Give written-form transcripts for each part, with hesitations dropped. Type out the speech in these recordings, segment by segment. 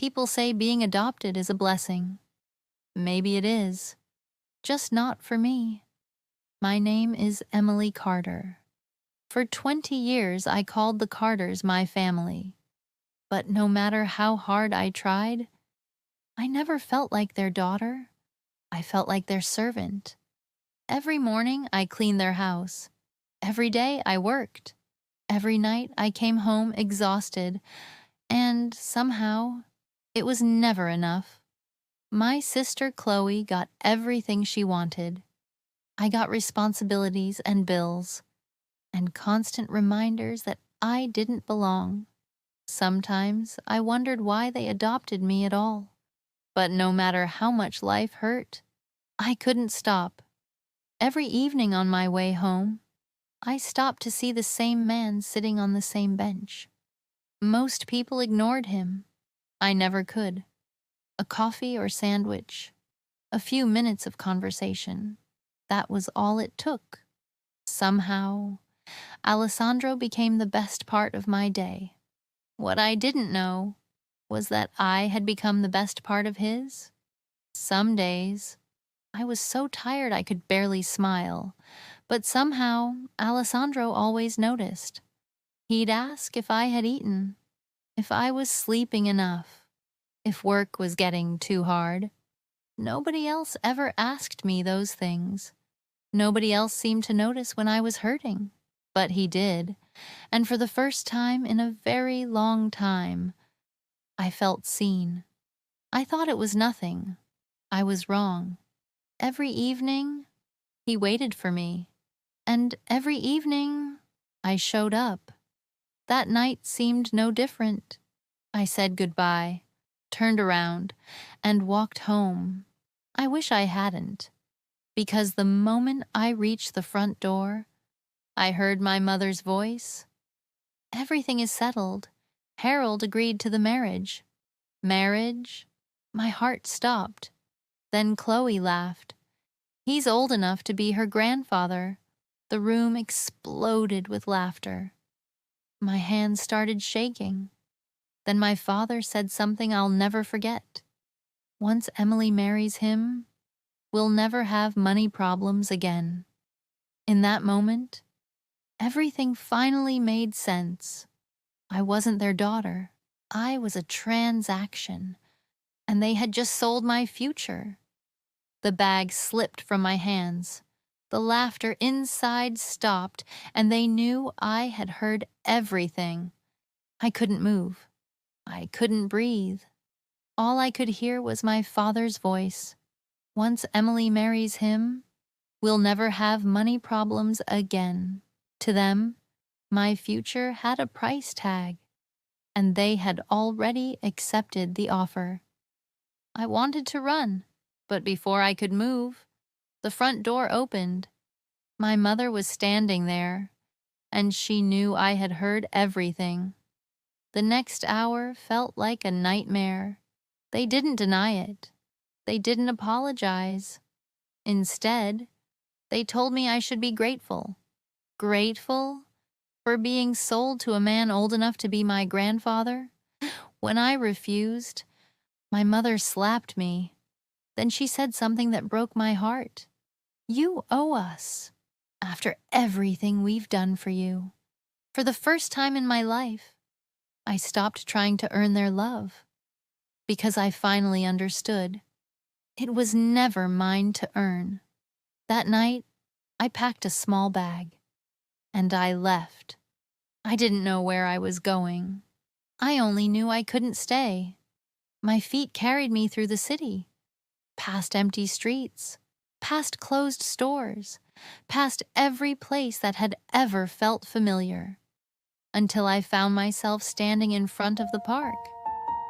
People say being adopted is a blessing. Maybe it is, just not for me. My name is Emily Carter. For 20 years, I called the Carters my family. But no matter how hard I tried, I never felt like their daughter. I felt like their servant. Every morning, I cleaned their house. Every day, I worked. Every night, I came home exhausted. And somehow, it was never enough. My sister Chloe got everything she wanted. I got responsibilities and bills, and constant reminders that I didn't belong. Sometimes I wondered why they adopted me at all. But no matter how much life hurt, I couldn't stop. Every evening on my way home, I stopped to see the same man sitting on the same bench. Most people ignored him. I never could. A coffee or sandwich, a few minutes of conversation. That was all it took. Somehow, Alessandro became the best part of my day. What I didn't know was that I had become the best part of his. Some days, I was so tired I could barely smile, but somehow Alessandro always noticed. He'd ask if I had eaten, if I was sleeping enough, if work was getting too hard. Nobody else ever asked me those things. Nobody else seemed to notice when I was hurting. But he did, and for the first time in a very long time, I felt seen. I thought it was nothing. I was wrong. Every evening, he waited for me. And every evening, I showed up. That night seemed no different. I said goodbye, turned around, and walked home. I wish I hadn't, because the moment I reached the front door, I heard my mother's voice. Everything is settled. Harold agreed to the marriage. Marriage? My heart stopped. Then Chloe laughed. He's old enough to be her grandfather. The room exploded with laughter. My hands started shaking. Then my father said something I'll never forget. Once Emily marries him, we'll never have money problems again. In that moment, everything finally made sense. I wasn't their daughter. I was a transaction, and they had just sold my future. The bag slipped from my hands. The laughter inside stopped, and they knew I had heard everything. I couldn't move. I couldn't breathe. All I could hear was my father's voice. Once Emily marries him, we'll never have money problems again. To them, my future had a price tag, and they had already accepted the offer. I wanted to run, but before I could move, the front door opened. My mother was standing there, and she knew I had heard everything. The next hour felt like a nightmare. They didn't deny it. They didn't apologize. Instead, they told me I should be grateful. Grateful for being sold to a man old enough to be my grandfather. When I refused, my mother slapped me. Then she said something that broke my heart. You owe us, after everything we've done for you. For the first time in my life, I stopped trying to earn their love, because I finally understood. It was never mine to earn. That night, I packed a small bag, and I left. I didn't know where I was going. I only knew I couldn't stay. My feet carried me through the city, past empty streets, past closed stores, past every place that had ever felt familiar, until I found myself standing in front of the park.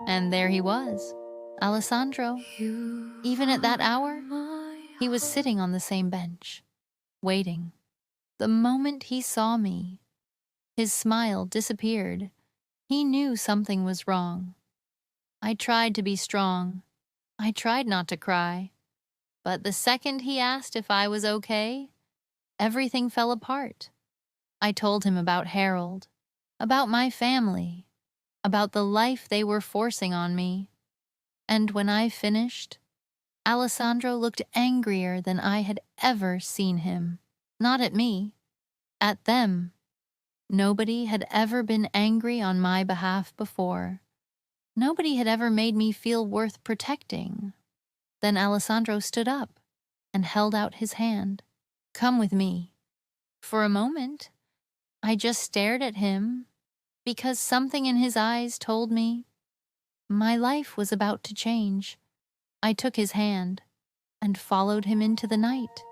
And there he was, Alessandro. Even at that hour, he was sitting on the same bench, waiting. The moment he saw me, his smile disappeared. He knew something was wrong. I tried to be strong. I tried not to cry. But the second he asked if I was okay, everything fell apart. I told him about Harold, about my family, about the life they were forcing on me. And when I finished, Alessandro looked angrier than I had ever seen him. Not at me, at them. Nobody had ever been angry on my behalf before. Nobody had ever made me feel worth protecting. Then Alessandro stood up and held out his hand. Come with me. For a moment, I just stared at him because something in his eyes told me my life was about to change. I took his hand and followed him into the night,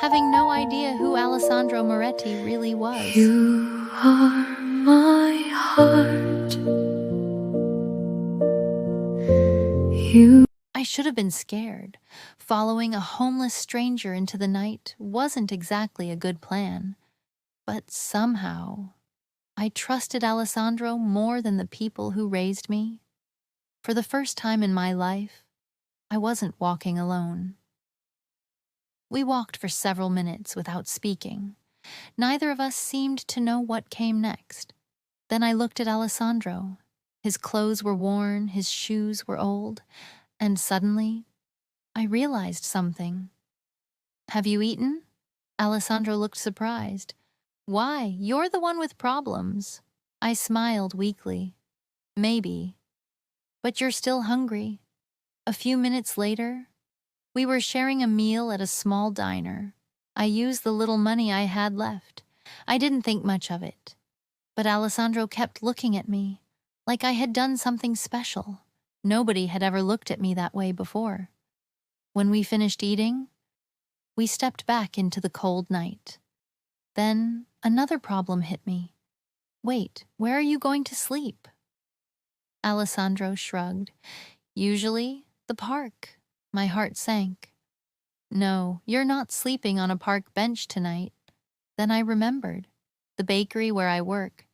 having no idea who Alessandro Moretti really was. You are my heart. I should have been scared. Following a homeless stranger into the night wasn't exactly a good plan. But somehow, I trusted Alessandro more than the people who raised me. For the first time in my life, I wasn't walking alone. We walked for several minutes without speaking. Neither of us seemed to know what came next. Then I looked at Alessandro. His clothes were worn, his shoes were old, and suddenly, I realized something. Have you eaten? Alessandro looked surprised. Why, you're the one with problems. I smiled weakly. Maybe. But you're still hungry. A few minutes later, we were sharing a meal at a small diner. I used the little money I had left. I didn't think much of it. But Alessandro kept looking at me, like I had done something special. Nobody had ever looked at me that way before. When we finished eating, we stepped back into the cold night. Then another problem hit me. Wait, where are you going to sleep? Alessandro shrugged. Usually, the park. My heart sank. No, you're not sleeping on a park bench tonight. Then I remembered. The bakery where I work.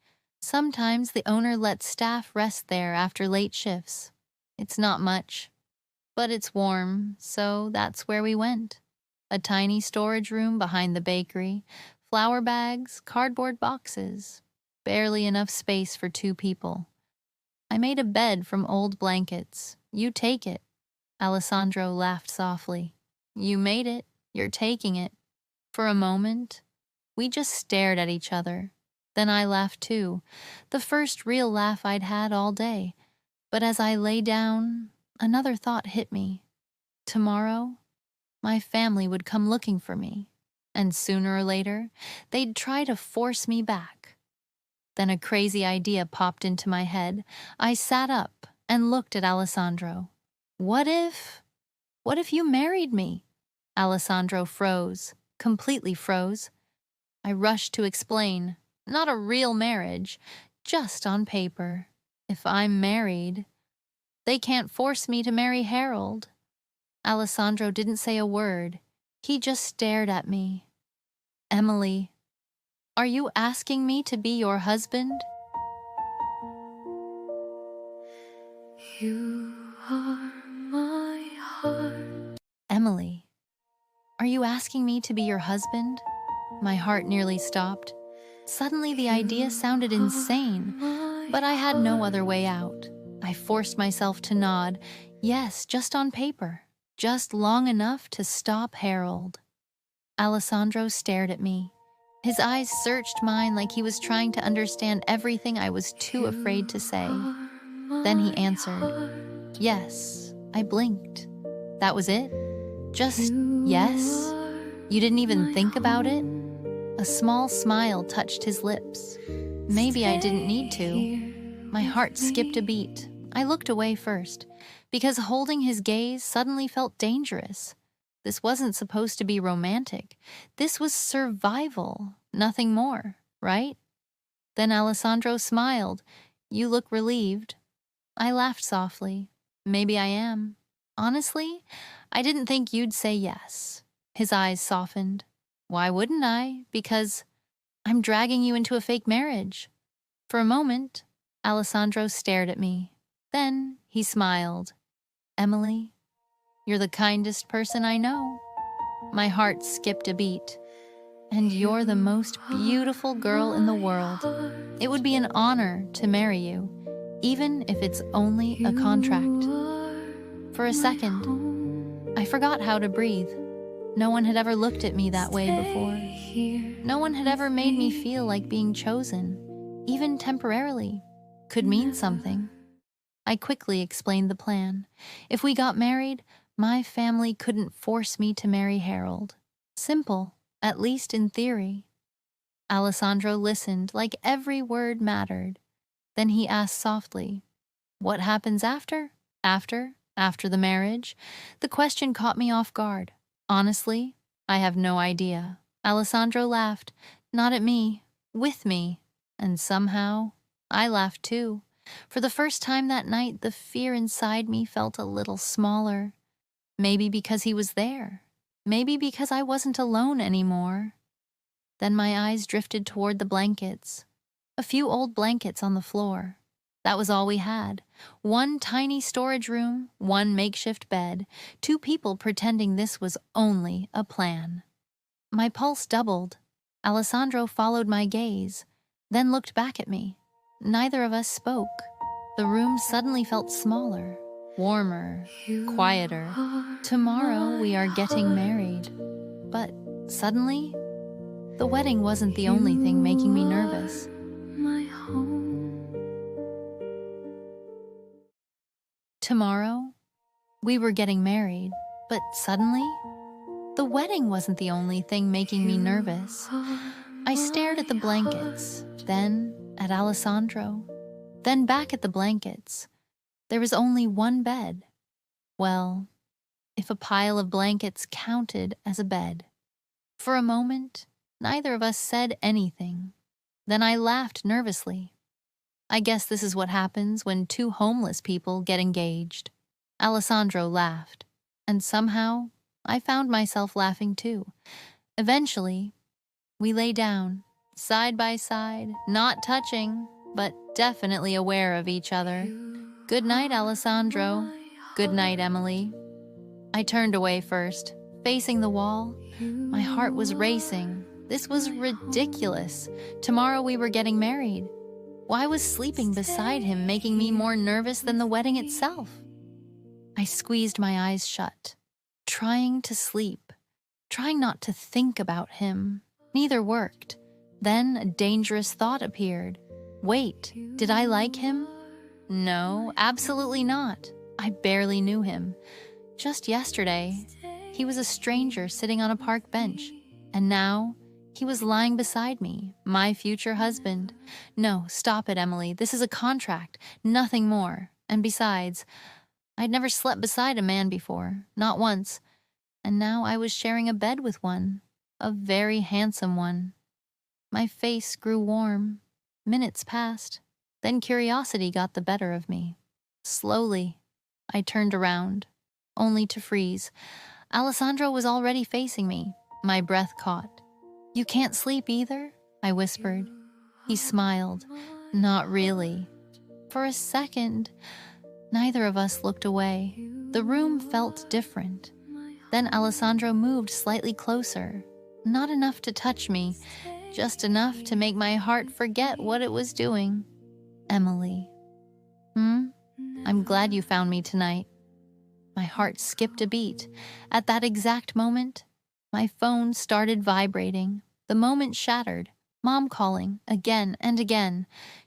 Sometimes the owner lets staff rest there after late shifts. It's not much, but it's warm, so that's where we went. A tiny storage room behind the bakery, flour bags, cardboard boxes, barely enough space for 2 people. I made a bed from old blankets. You take it. Alessandro laughed softly. You made it. You're taking it. For a moment, we just stared at each other. Then I laughed too, the first real laugh I'd had all day. But as I lay down, another thought hit me. Tomorrow, my family would come looking for me, and sooner or later, they'd try to force me back. Then a crazy idea popped into my head. I sat up and looked at Alessandro. What if you married me? Alessandro froze, completely froze. I rushed to explain, not a real marriage, just on paper. If I'm married, they can't force me to marry Harold. Alessandro didn't say a word. He just stared at me. Emily, are you asking me to be your husband? You are my heart. Emily, are you asking me to be your husband? My heart nearly stopped. Suddenly the idea sounded insane, but I had no other way out. I forced myself to nod, yes, just on paper, just long enough to stop Harold. Alessandro stared at me. His eyes searched mine like he was trying to understand everything I was too afraid to say. Then he answered, yes. I blinked. That was it? Just yes? You didn't even think about it? A small smile touched his lips. Maybe I didn't need to. My heart skipped a beat. I looked away first, because holding his gaze suddenly felt dangerous. This wasn't supposed to be romantic. This was survival, nothing more, right? Then Alessandro smiled. You look relieved. I laughed softly. Maybe I am. Honestly, I didn't think you'd say yes. His eyes softened. Why wouldn't I? Because I'm dragging you into a fake marriage. For a moment, Alessandro stared at me. Then he smiled. Emily, you're the kindest person I know. My heart skipped a beat. And you're the most beautiful girl in the world. It would be an honor to marry you, even if it's only a contract. For a second, I forgot how to breathe. No one had ever looked at me that way before. No one had ever made me feel like being chosen, even temporarily, could mean something. I quickly explained the plan. If we got married, my family couldn't force me to marry Harold. Simple, at least in theory. Alessandro listened like every word mattered. Then he asked softly, "What happens after? After the marriage?" The question caught me off guard. Honestly, I have no idea. Alessandro laughed, not at me, with me. And somehow, I laughed too. For the first time that night, the fear inside me felt a little smaller. Maybe because he was there. Maybe because I wasn't alone anymore. Then my eyes drifted toward the blankets. A few old blankets on the floor. That was all we had. One tiny storage room, one makeshift bed, two people pretending this was only a plan. My pulse doubled. Alessandro followed my gaze, then looked back at me. Neither of us spoke. The room suddenly felt smaller, warmer, quieter. Tomorrow we are getting married. But suddenly, the wedding wasn't the only thing making me nervous. Tomorrow, we were getting married, but suddenly, the wedding wasn't the only thing making me nervous. I stared at the blankets, then at Alessandro, then back at the blankets. There was only one bed. Well, if a pile of blankets counted as a bed. For a moment, neither of us said anything. Then I laughed nervously. I guess this is what happens when two homeless people get engaged. Alessandro laughed, and somehow I found myself laughing too. Eventually, we lay down, side by side, not touching, but definitely aware of each other. Good night, Alessandro. Good night, Emily. I turned away first, facing the wall. My heart was racing. This was ridiculous. Tomorrow we were getting married. Why was sleeping beside him making me more nervous than the wedding itself? I squeezed my eyes shut, trying to sleep, trying not to think about him. Neither worked. Then a dangerous thought appeared. Wait, did I like him? No, absolutely not. I barely knew him. Just yesterday, he was a stranger sitting on a park bench, and now he was lying beside me, my future husband. No, stop it, Emily. This is a contract, nothing more. And besides, I'd never slept beside a man before, not once. And now I was sharing a bed with one, a very handsome one. My face grew warm. Minutes passed. Then curiosity got the better of me. Slowly, I turned around, only to freeze. Alessandro was already facing me. My breath caught. "You can't sleep either?" I whispered. He smiled. "Not really." For a second, neither of us looked away. The room felt different. Then Alessandro moved slightly closer. Not enough to touch me, just enough to make my heart forget what it was doing. "Emily." "Hmm? I'm glad you found me tonight." My heart skipped a beat. At that exact moment, my phone started vibrating. The moment shattered. Mom calling, again and again.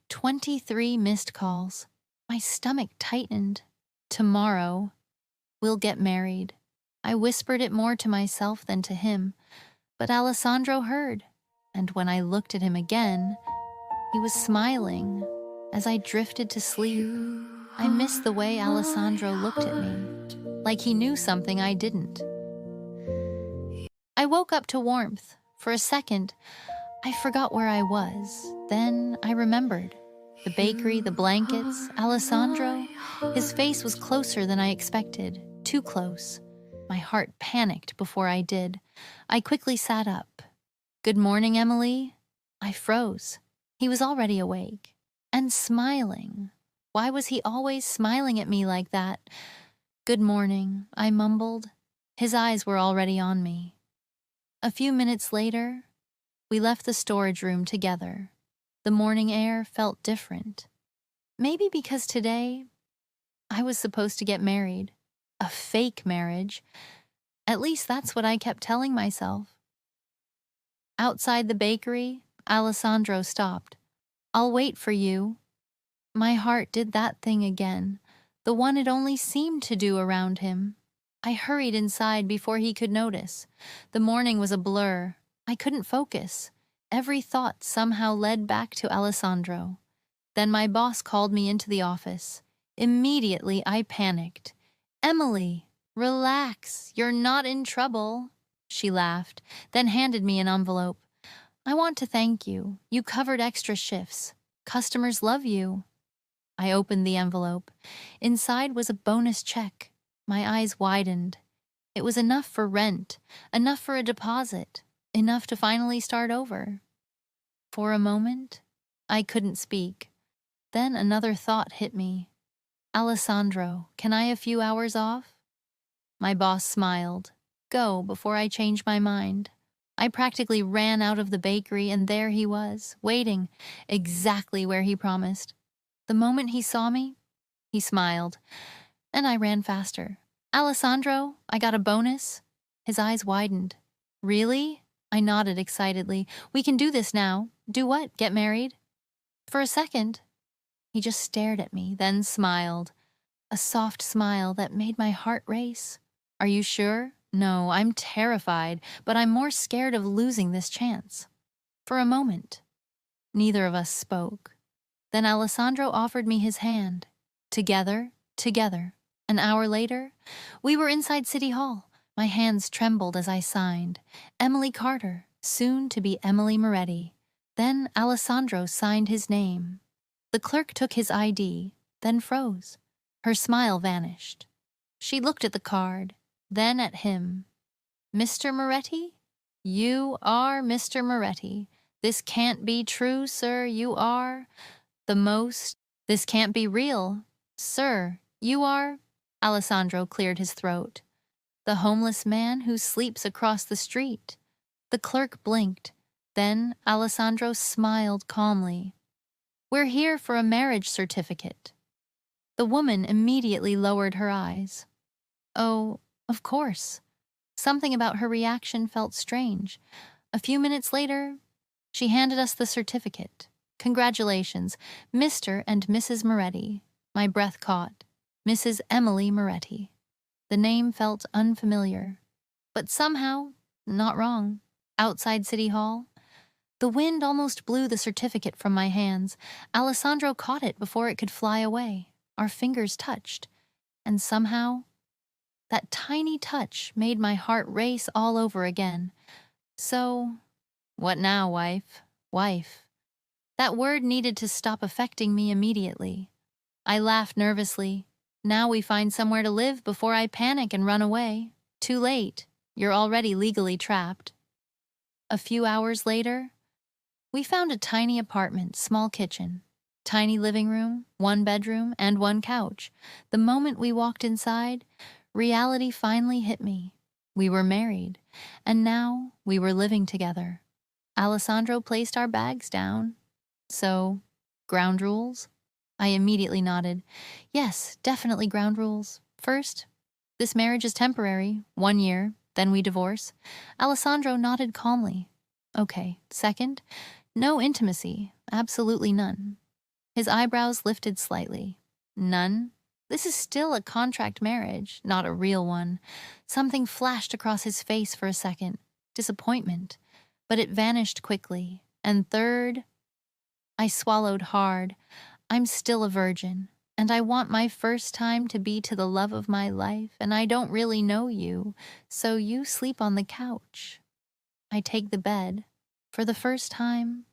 23 missed calls. My stomach tightened. Tomorrow, we'll get married. I whispered it more to myself than to him, but Alessandro heard. And when I looked at him again, he was smiling. As I drifted to sleep, I missed the way Alessandro looked at me, like he knew something I didn't. I woke up to warmth. For a second, I forgot where I was. Then I remembered. The bakery, the blankets, Alessandro. His face was closer than I expected, too close. My heart panicked before I did. I quickly sat up. "Good morning, Emily." I froze. He was already awake. And smiling. Why was he always smiling at me like that? "Good morning," I mumbled. His eyes were already on me. A few minutes later, we left the storage room together. The morning air felt different. Maybe because today, I was supposed to get married. A fake marriage. At least that's what I kept telling myself. Outside the bakery, Alessandro stopped. "I'll wait for you." My heart did that thing again, the one it only seemed to do around him. I hurried inside before he could notice. The morning was a blur. I couldn't focus. Every thought somehow led back to Alessandro. Then my boss called me into the office. Immediately, I panicked. "Emily, relax. You're not in trouble." She laughed, then handed me an envelope. "I want to thank you. You covered extra shifts. Customers love you." I opened the envelope. Inside was a bonus check. My eyes widened. It was enough for rent, enough for a deposit, enough to finally start over. For a moment, I couldn't speak. Then another thought hit me. "Alessandro, can I a few hours off?" My boss smiled. "Go, before I change my mind." I practically ran out of the bakery, and there he was, waiting, exactly where he promised. The moment he saw me, he smiled, and I ran faster. "Alessandro, I got a bonus." His eyes widened. "Really?" I nodded excitedly. "We can do this now." "Do what? Get married?" For a second, he just stared at me, then smiled. A soft smile that made my heart race. "Are you sure?" "No, I'm terrified, but I'm more scared of losing this chance." For a moment, neither of us spoke. Then Alessandro offered me his hand. Together, together. An hour later, we were inside City Hall. My hands trembled as I signed. Emily Carter, soon to be Emily Moretti. Then Alessandro signed his name. The clerk took his ID, then froze. Her smile vanished. She looked at the card, then at him. "Mr. Moretti? You are Mr. Moretti. This can't be true, sir. You are the most. This can't be real. Sir, you are." Alessandro cleared his throat. "The homeless man who sleeps across the street." The clerk blinked. Then Alessandro smiled calmly. "We're here for a marriage certificate." The woman immediately lowered her eyes. "Oh, of course." Something about her reaction felt strange. A few minutes later, she handed us the certificate. "Congratulations, Mr. and Mrs. Moretti." My breath caught. Mrs. Emily Moretti. The name felt unfamiliar, but somehow not wrong. Outside City Hall, the wind almost blew the certificate from my hands. Alessandro caught it before it could fly away. Our fingers touched, and somehow, that tiny touch made my heart race all over again. So, what now, wife? Wife. That word needed to stop affecting me immediately. I laughed nervously. "Now we find somewhere to live before I panic and run away." "Too late. You're already legally trapped." A few hours later, we found a tiny apartment, small kitchen, tiny living room, one bedroom, and one couch. The moment we walked inside, reality finally hit me. We were married, and now we were living together. Alessandro placed our bags down. "So, ground rules?" I immediately nodded. "Yes, definitely ground rules. First, this marriage is temporary, 1 year, then we divorce." Alessandro nodded calmly. "Okay. Second, no intimacy, absolutely none." His eyebrows lifted slightly. "None? This is still a contract marriage, not a real one." Something flashed across his face for a second. Disappointment. But it vanished quickly. "And third," I swallowed hard, "I'm still a virgin, and I want my first time to be to the love of my life, and I don't really know you, so you sleep on the couch. I take the bed. For the first time."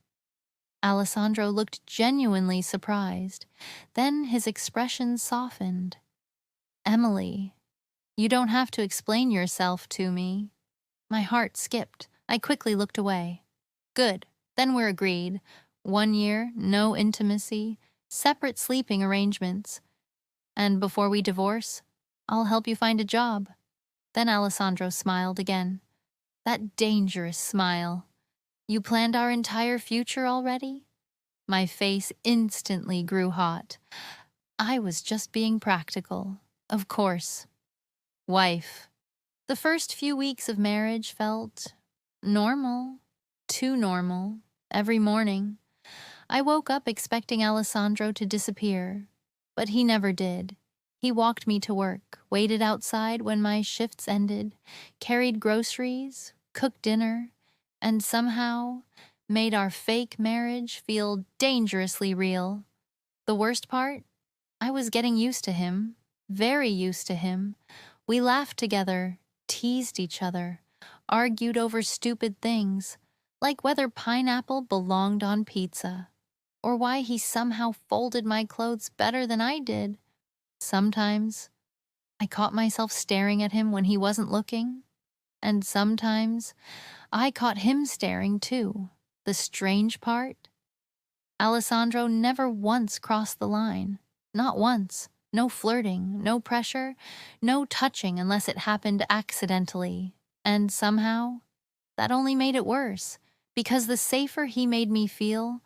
Alessandro looked genuinely surprised. Then his expression softened. "Emily, you don't have to explain yourself to me." My heart skipped. I quickly looked away. "Good. Then we're agreed. 1 year, no intimacy, separate sleeping arrangements. And before we divorce, I'll help you find a job." Then Alessandro smiled again. That dangerous smile. "You planned our entire future already?" My face instantly grew hot. I was just being practical. Of course. Wife. The first few weeks of marriage felt normal, too normal. Every morning, I woke up expecting Alessandro to disappear, but he never did. He walked me to work, waited outside when my shifts ended, carried groceries, cooked dinner, and somehow made our fake marriage feel dangerously real. The worst part? I was getting used to him, very used to him. We laughed together, teased each other, argued over stupid things, like whether pineapple belonged on pizza, or why he somehow folded my clothes better than I did. Sometimes I caught myself staring at him when he wasn't looking, and sometimes I caught him staring too. The strange part? Alessandro never once crossed the line. Not once. No flirting, no pressure, no touching unless it happened accidentally. And somehow, that only made it worse, because the safer he made me feel,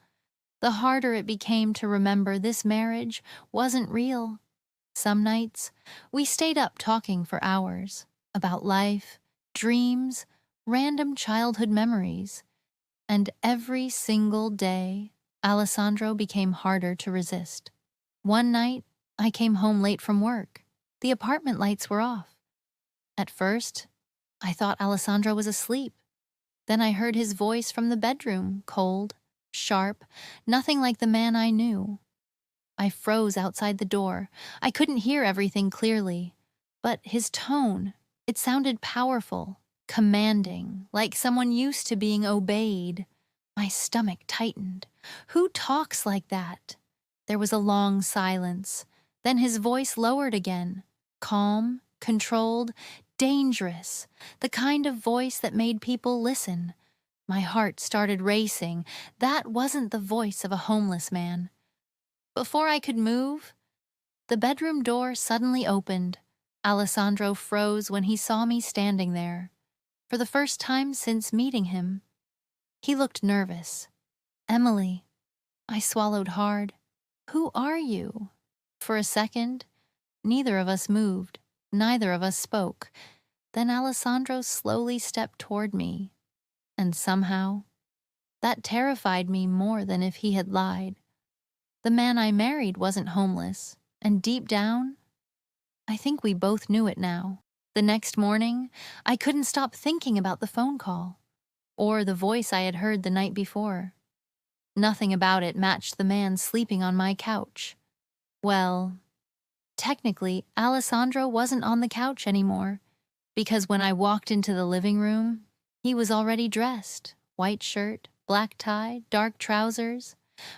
the harder it became to remember this marriage wasn't real. Some nights, we stayed up talking for hours about life, dreams, random childhood memories. And every single day, Alessandro became harder to resist. One night, I came home late from work. The apartment lights were off. At first, I thought Alessandro was asleep. Then I heard his voice from the bedroom, cold, sharp, nothing like the man I knew. I froze outside the door. I couldn't hear everything clearly. But his tone, it sounded powerful, commanding, like someone used to being obeyed. My stomach tightened. Who talks like that? There was a long silence. Then his voice lowered again. Calm, controlled, dangerous. The kind of voice that made people listen. My heart started racing. That wasn't the voice of a homeless man. Before I could move, the bedroom door suddenly opened. Alessandro froze when he saw me standing there. For the first time since meeting him, he looked nervous. Emily. I swallowed hard. Who are you? For a second, neither of us moved. Neither of us spoke. Then Alessandro slowly stepped toward me. And somehow, that terrified me more than if he had lied. The man I married wasn't homeless. And deep down, I think we both knew it now. The next morning, I couldn't stop thinking about the phone call, or the voice I had heard the night before. Nothing about it matched the man sleeping on my couch. Well, technically, Alessandro wasn't on the couch anymore, because when I walked into the living room, he was already dressed. White shirt, black tie, dark trousers.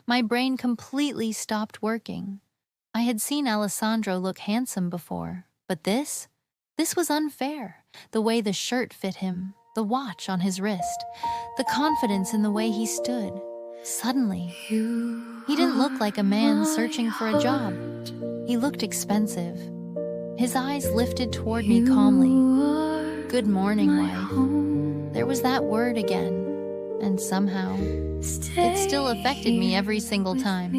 My brain completely stopped working. I had seen Alessandro look handsome before, but this was unfair. The way the shirt fit him, the watch on his wrist, the confidence in the way he stood. Suddenly, he didn't look like a man searching for a job. He looked expensive. His eyes lifted toward me calmly. Good morning, wife. There was that word again, and somehow, it still affected me every single time.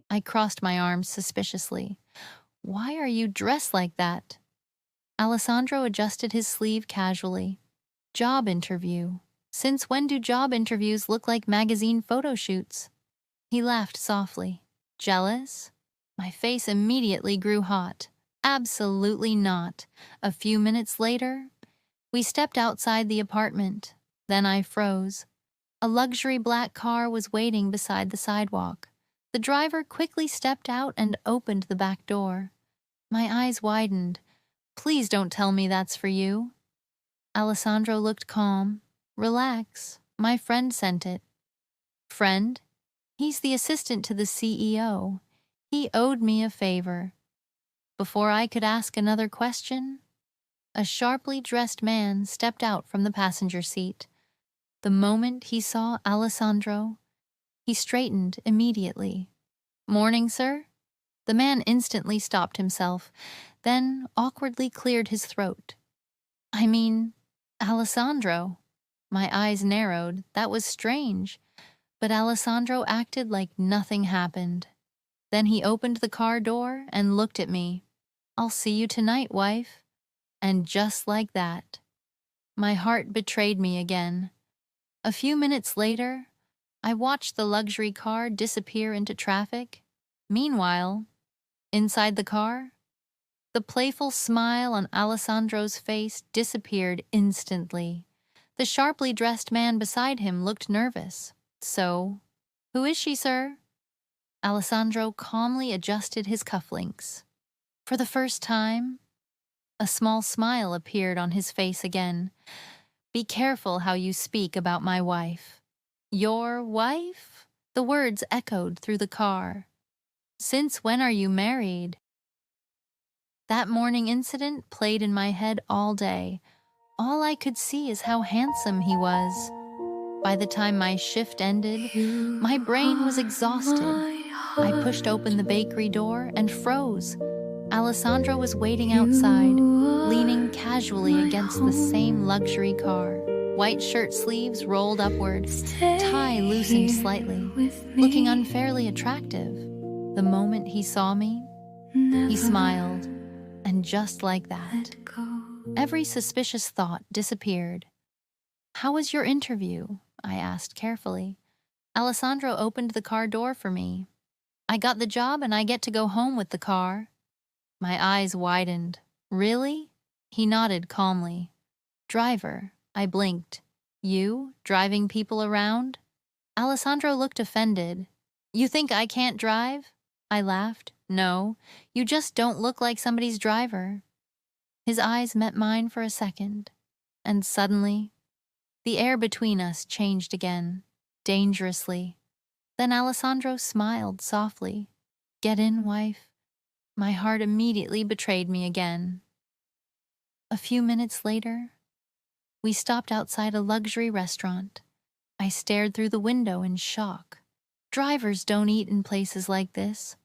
I crossed my arms suspiciously. Why are you dressed like that? Alessandro adjusted his sleeve casually. Job interview. Since when do job interviews look like magazine photo shoots? He laughed softly. Jealous? My face immediately grew hot. Absolutely not. A few minutes later, we stepped outside the apartment. Then I froze. A luxury black car was waiting beside the sidewalk. The driver quickly stepped out and opened the back door. My eyes widened. Please don't tell me that's for you. Alessandro looked calm. Relax. My friend sent it. Friend? He's the assistant to the CEO. He owed me a favor. Before I could ask another question, a sharply dressed man stepped out from the passenger seat. The moment he saw Alessandro, he straightened immediately. Morning, sir? The man instantly stopped himself, then awkwardly cleared his throat. I mean, Alessandro. My eyes narrowed. That was strange. But Alessandro acted like nothing happened. Then he opened the car door and looked at me. I'll see you tonight, wife. And just like that, my heart betrayed me again. A few minutes later, I watched the luxury car disappear into traffic. Meanwhile, inside the car, the playful smile on Alessandro's face disappeared instantly. The sharply dressed man beside him looked nervous. So, who is she, sir? Alessandro calmly adjusted his cufflinks. For the first time, a small smile appeared on his face again. Be careful how you speak about my wife. Your wife? The words echoed through the car. Since when are you married? That morning incident played in my head all day. All I could see is how handsome he was. By the time my shift ended, my You brain was are exhausted. my I pushed open the heart. bakery door and froze. Alessandro was waiting outside, You leaning are casually my against the same home. luxury car. White shirt sleeves rolled upward, tie Stay loosened here slightly, with looking me. unfairly attractive. The moment he saw me, he Never smiled, and just like that, let go. every suspicious thought disappeared. How was your interview? I asked carefully. Alessandro opened the car door for me. I got the job and I get to go home with the car. My eyes widened. Really? He nodded calmly. Driver, I blinked. You, driving people around? Alessandro looked offended. You think I can't drive? I laughed. No, you just don't look like somebody's driver. His eyes met mine for a second, and suddenly, the air between us changed again, dangerously. Then Alessandro smiled softly. Get in, wife. My heart immediately betrayed me again. A few minutes later, we stopped outside a luxury restaurant. I stared through the window in shock. Drivers don't eat in places like this.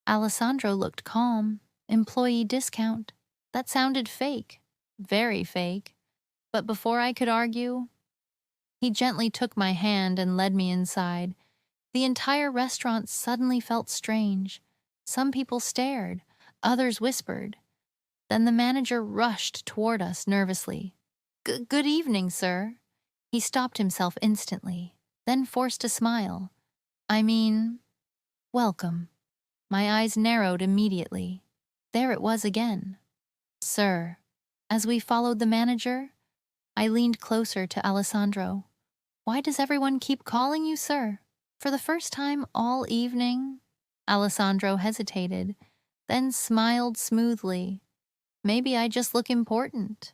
Alessandro looked calm. Employee discount. That sounded fake. Very fake. But before I could argue, he gently took my hand and led me inside. The entire restaurant suddenly felt strange. Some people stared, others whispered. Then the manager rushed toward us nervously. Good evening, sir." He stopped himself instantly, then forced a smile. "I mean, welcome." My eyes narrowed immediately. There it was again. "Sir." As we followed the manager, I leaned closer to Alessandro. "Why does everyone keep calling you sir?" For the first time all evening, Alessandro hesitated, then smiled smoothly. Maybe I just look important.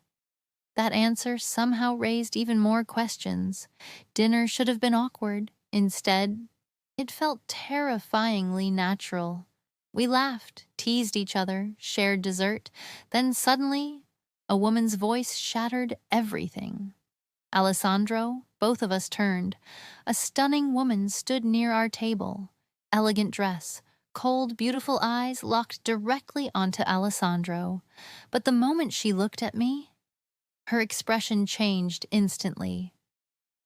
That answer somehow raised even more questions. Dinner should have been awkward. Instead, it felt terrifyingly natural. We laughed, teased each other, shared dessert. Then suddenly, a woman's voice shattered everything. Alessandro, both of us turned. A stunning woman stood near our table. Elegant dress, cold, beautiful eyes locked directly onto Alessandro. But the moment she looked at me, her expression changed instantly.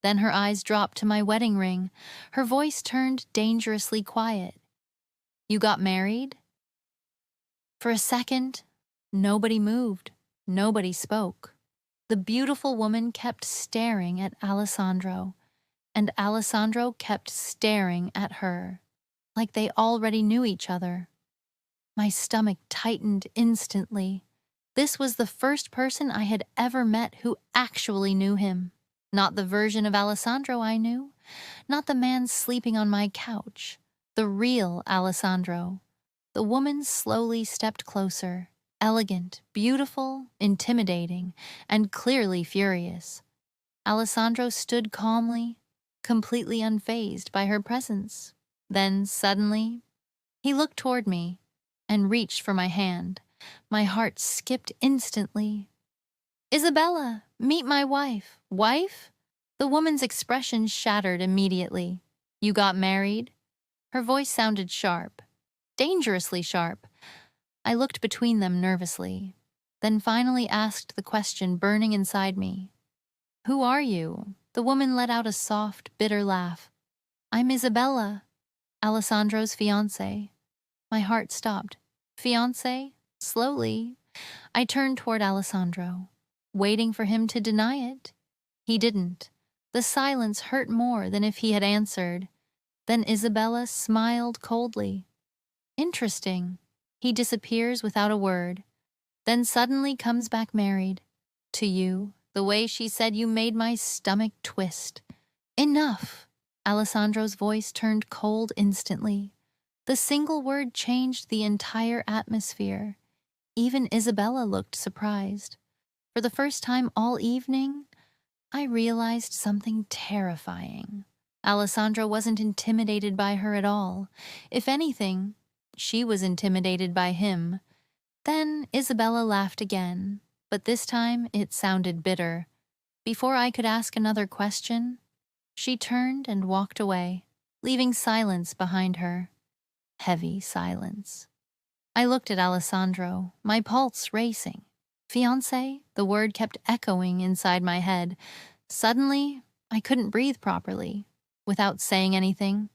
Then her eyes dropped to my wedding ring. Her voice turned dangerously quiet. "You got married?" For a second, nobody moved. Nobody spoke. The beautiful woman kept staring at Alessandro, and Alessandro kept staring at her, like they already knew each other. My stomach tightened instantly. This was the first person I had ever met who actually knew him. Not the version of Alessandro I knew, not the man sleeping on my couch, the real Alessandro. The woman slowly stepped closer, elegant, beautiful, intimidating, and clearly furious. Alessandro stood calmly, completely unfazed by her presence. Then, suddenly, he looked toward me and reached for my hand. My heart skipped instantly. "Isabella, meet my wife." "Wife?" The woman's expression shattered immediately. "You got married?" Her voice sounded sharp, dangerously sharp. I looked between them nervously, then finally asked the question burning inside me. "Who are you?" The woman let out a soft, bitter laugh. "I'm Isabella, Alessandro's fiancée." My heart stopped. Fiancé? Slowly, I turned toward Alessandro, waiting for him to deny it. He didn't. The silence hurt more than if he had answered. Then Isabella smiled coldly. Interesting. He disappears without a word, then suddenly comes back married. To you, the way she said you made my stomach twist. Enough! Alessandro's voice turned cold instantly. The single word changed the entire atmosphere. Even Isabella looked surprised. For the first time all evening, I realized something terrifying. Alessandro wasn't intimidated by her at all. If anything, she was intimidated by him. Then Isabella laughed again, but this time it sounded bitter. Before I could ask another question, she turned and walked away, leaving silence behind her. Heavy silence. I looked at Alessandro, my pulse racing. Fiancé, the word kept echoing inside my head. Suddenly, I couldn't breathe properly. Without saying anything,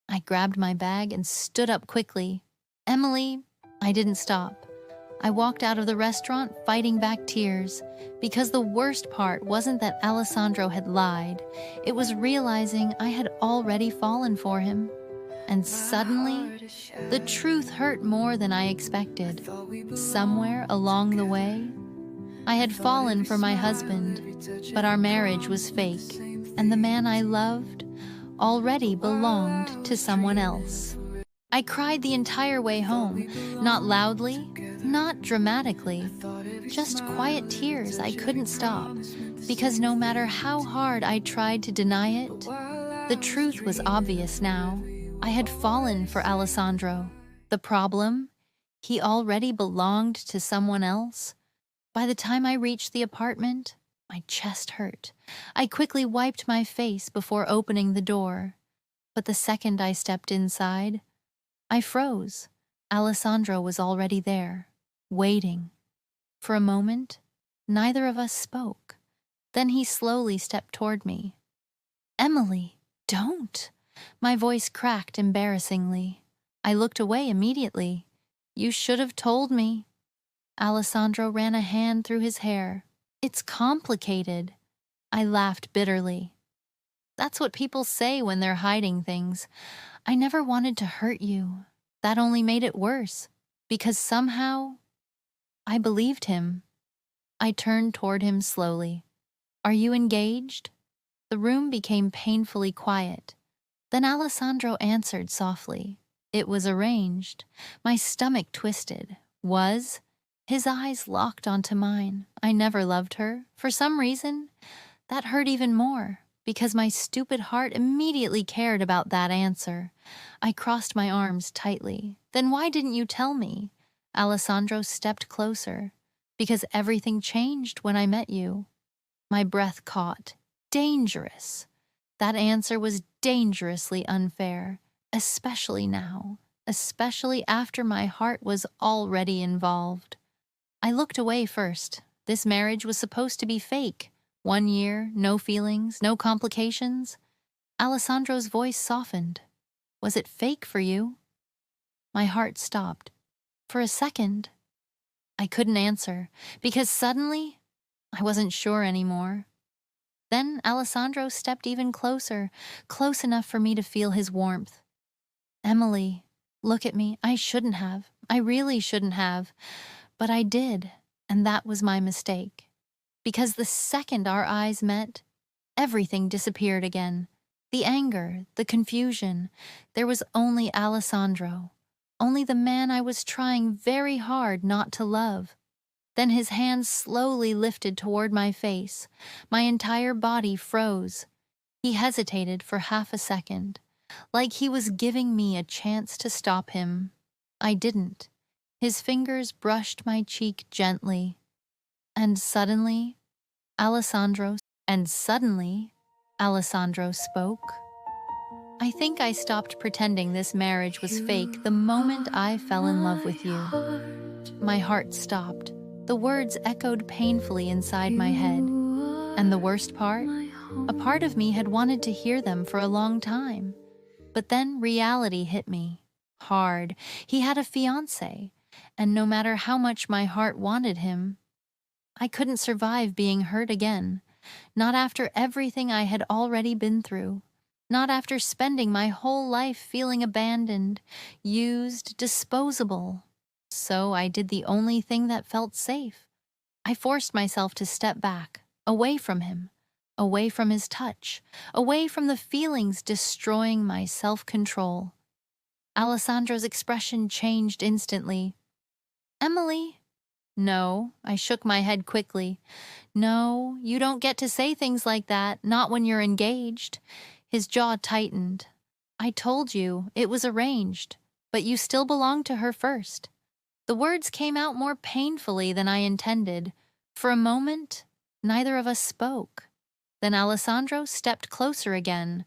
I grabbed my bag and stood up quickly. Emily, I didn't stop. I walked out of the restaurant fighting back tears, because the worst part wasn't that Alessandro had lied. It was realizing I had already fallen for him. And suddenly, the truth hurt more than I expected. Somewhere along the way, I had fallen for my husband, but our marriage was fake, and the man I loved already belonged to someone else. I cried the entire way home, not loudly, not dramatically, just quiet tears I couldn't stop, because no matter how hard I tried to deny it, the truth was obvious now. I had fallen for Alessandro. The problem? He already belonged to someone else. By the time I reached the apartment, my chest hurt. I quickly wiped my face before opening the door. But the second I stepped inside, I froze. Alessandro was already there, waiting. For a moment, neither of us spoke. Then he slowly stepped toward me. Emily, don't! My voice cracked embarrassingly. I looked away immediately. You should have told me. Alessandro ran a hand through his hair. It's complicated. I laughed bitterly. That's what people say when they're hiding things. I never wanted to hurt you. That only made it worse, because somehow I believed him. I turned toward him slowly. Are you engaged? The room became painfully quiet. Then Alessandro answered softly. It was arranged. My stomach twisted. Was? His eyes locked onto mine. I never loved her. For some reason, that hurt even more, because my stupid heart immediately cared about that answer. I crossed my arms tightly. Then why didn't you tell me? Alessandro stepped closer. Because everything changed when I met you. My breath caught. Dangerous. That answer was dangerously unfair, especially now, especially after my heart was already involved. I looked away first. This marriage was supposed to be fake. 1 year, no feelings, no complications. Alessandro's voice softened. Was it fake for you? My heart stopped. For a second, I couldn't answer, because suddenly, I wasn't sure anymore. Then Alessandro stepped even closer, close enough for me to feel his warmth. Emily, look at me. I shouldn't have. I really shouldn't have. But I did, and that was my mistake. Because the second our eyes met, everything disappeared again. The anger, the confusion. There was only Alessandro. Only the man I was trying very hard not to love. Then his hand slowly lifted toward my face. My entire body froze. He hesitated for half a second, like he was giving me a chance to stop him. I didn't. His fingers brushed my cheek gently. And suddenly, Alessandro spoke. I think I stopped pretending this marriage was fake the moment I fell in love with you. My heart stopped. The words echoed painfully inside my head. And the worst part? A part of me had wanted to hear them for a long time. But then reality hit me. Hard. He had a fiancé. And no matter how much my heart wanted him, I couldn't survive being hurt again. Not after everything I had already been through. Not after spending my whole life feeling abandoned, used, disposable. So I did the only thing that felt safe. I forced myself to step back, away from him, away from his touch, away from the feelings destroying my self-control. Alessandro's expression changed instantly. "Emily?" "No," I shook my head quickly. "No, you don't get to say things like that, not when you're engaged." His jaw tightened. "I told you, it was arranged, but you still belong to her first." The words came out more painfully than I intended. For a moment, neither of us spoke. Then Alessandro stepped closer again.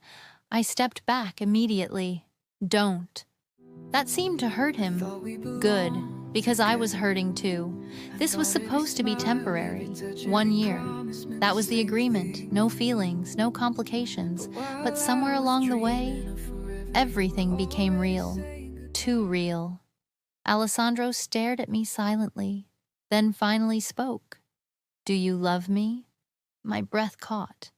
I stepped back immediately. "Don't." That seemed to hurt him. Good, because I was hurting too. This was supposed to be temporary, 1 year. That was the agreement, no feelings, no complications. But somewhere along the way, everything became real. Too real. Alessandro stared at me silently, then finally spoke. "Do you love me?" My breath caught.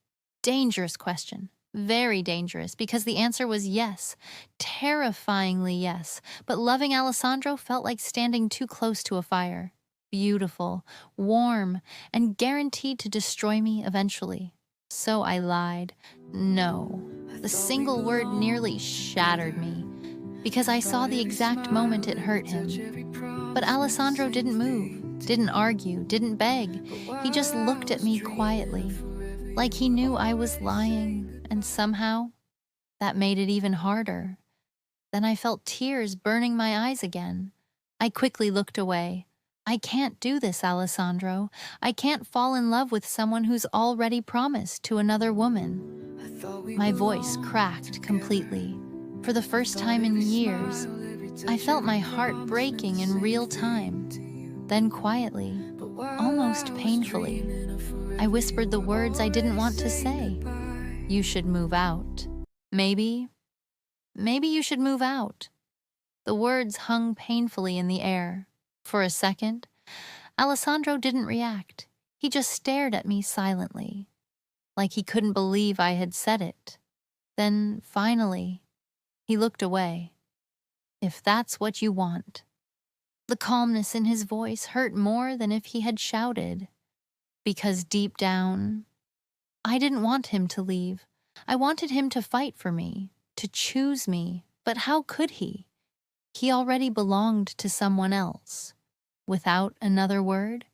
Dangerous question. Very dangerous, because the answer was yes. Terrifyingly yes. But loving Alessandro felt like standing too close to a fire. Beautiful, warm, and guaranteed to destroy me eventually. So I lied. No. The single word nearly shattered me, because I saw the exact moment it hurt him. But Alessandro didn't move, didn't argue, didn't beg. He just looked at me quietly, like he knew I was lying, and somehow that made it even harder. Then I felt tears burning my eyes again. I quickly looked away. "I can't do this, Alessandro. I can't fall in love with someone who's already promised to another woman." My voice cracked completely. For the first time in years, I felt my heart breaking in real time. Then quietly, almost painfully, I whispered the words I didn't want to say. "You should move out. Maybe, maybe you should move out." The words hung painfully in the air. For a second, Alessandro didn't react. He just stared at me silently, like he couldn't believe I had said it. Then, finally, he looked away. "If that's what you want." The calmness in his voice hurt more than if he had shouted. Because deep down, I didn't want him to leave. I wanted him to fight for me, to choose me. But how could he? He already belonged to someone else. Without another word,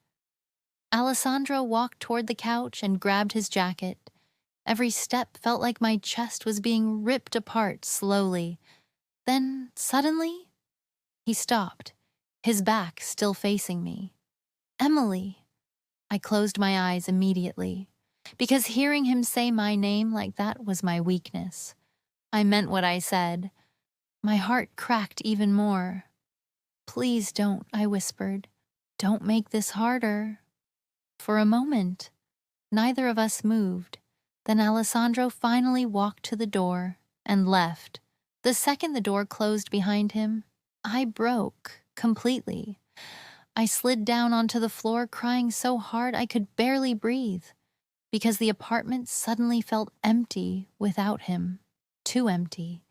Alessandro walked toward the couch and grabbed his jacket. Every step felt like my chest was being ripped apart slowly. Then, suddenly, he stopped, his back still facing me. "Emily." I closed my eyes immediately, because hearing him say my name like that was my weakness. I meant what I said. My heart cracked even more. "Please don't," I whispered. "Don't make this harder." For a moment, neither of us moved. Then Alessandro finally walked to the door and left. The second the door closed behind him, I broke completely. I slid down onto the floor, crying so hard I could barely breathe, because the apartment suddenly felt empty without him. Too empty.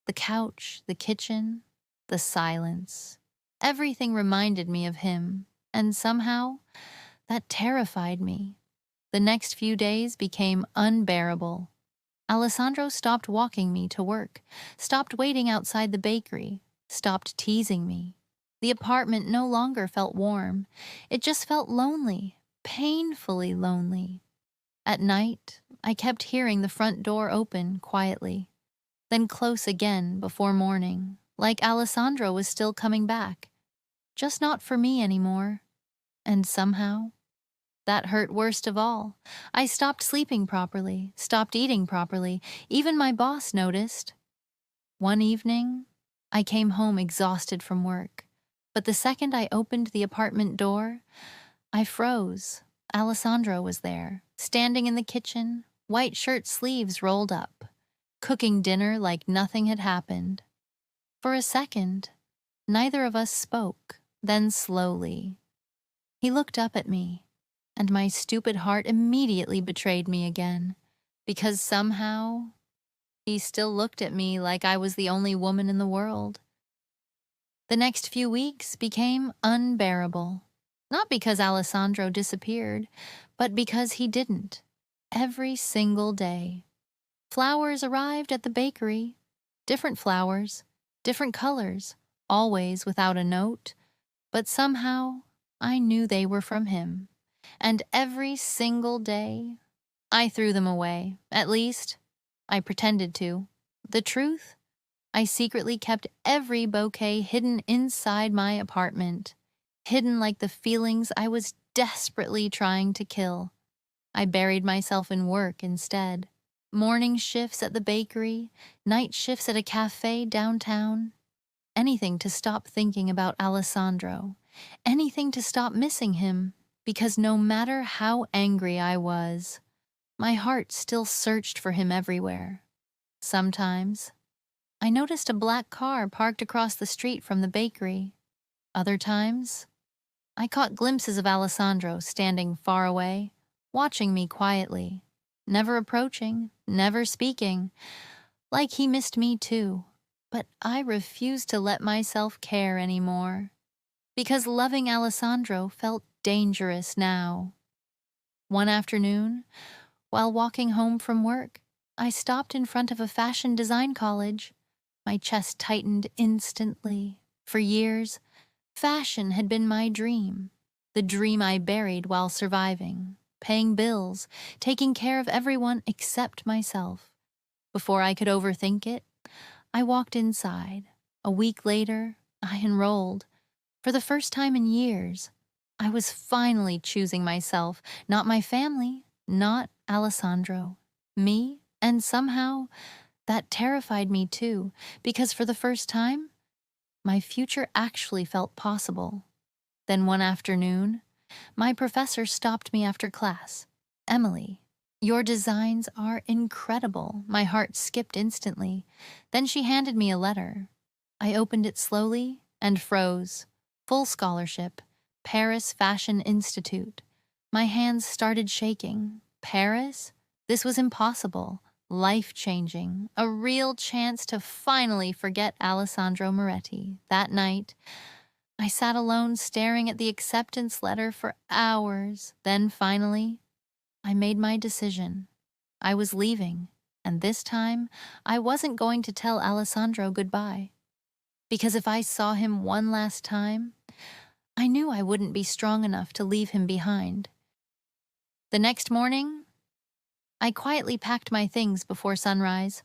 The couch, the kitchen, the silence. Everything reminded me of him, and somehow that terrified me. The next few days became unbearable. Alessandro stopped walking me to work, stopped waiting outside the bakery, stopped teasing me. The apartment no longer felt warm. It just felt lonely, painfully lonely. At night, I kept hearing the front door open quietly, then close again before morning, like Alessandro was still coming back. Just not for me anymore. And somehow, that hurt worst of all. I stopped sleeping properly, stopped eating properly. Even my boss noticed. One evening, I came home exhausted from work. But the second I opened the apartment door, I froze. Alessandro was there, standing in the kitchen, white shirt sleeves rolled up, cooking dinner like nothing had happened. For a second, neither of us spoke. Then slowly, he looked up at me, and my stupid heart immediately betrayed me again, because somehow he still looked at me like I was the only woman in the world. The next few weeks became unbearable, not because Alessandro disappeared, but because he didn't. Every single day, flowers arrived at the bakery, different flowers, different colors, always without a note, but somehow I knew they were from him. And every single day, I threw them away. At least, I pretended to. The truth? I secretly kept every bouquet hidden inside my apartment, hidden like the feelings I was desperately trying to kill. I buried myself in work instead. Morning shifts at the bakery, night shifts at a cafe downtown. Anything to stop thinking about Alessandro. Anything to stop missing him, because no matter how angry I was, my heart still searched for him everywhere. Sometimes, I noticed a black car parked across the street from the bakery. Other times, I caught glimpses of Alessandro standing far away, watching me quietly, never approaching, never speaking, like he missed me too. But I refused to let myself care anymore, because loving Alessandro felt dangerous now. One afternoon, while walking home from work, I stopped in front of a fashion design college. My chest tightened instantly. For years, fashion had been my dream, the dream I buried while surviving, paying bills, taking care of everyone except myself. Before I could overthink it, I walked inside. A week later, I enrolled. For the first time in years, I was finally choosing myself, not my family, not Alessandro, me, and somehow that terrified me too, because for the first time, my future actually felt possible. Then one afternoon, my professor stopped me after class. "Emily, your designs are incredible." My heart skipped instantly. Then she handed me a letter. I opened it slowly and froze. Full scholarship, Paris Fashion Institute. My hands started shaking. Paris? This was impossible, life-changing, a real chance to finally forget Alessandro Moretti. That night, I sat alone staring at the acceptance letter for hours. Then finally, I made my decision. I was leaving, and this time, I wasn't going to tell Alessandro goodbye. Because if I saw him one last time, I knew I wouldn't be strong enough to leave him behind. The next morning, I quietly packed my things before sunrise.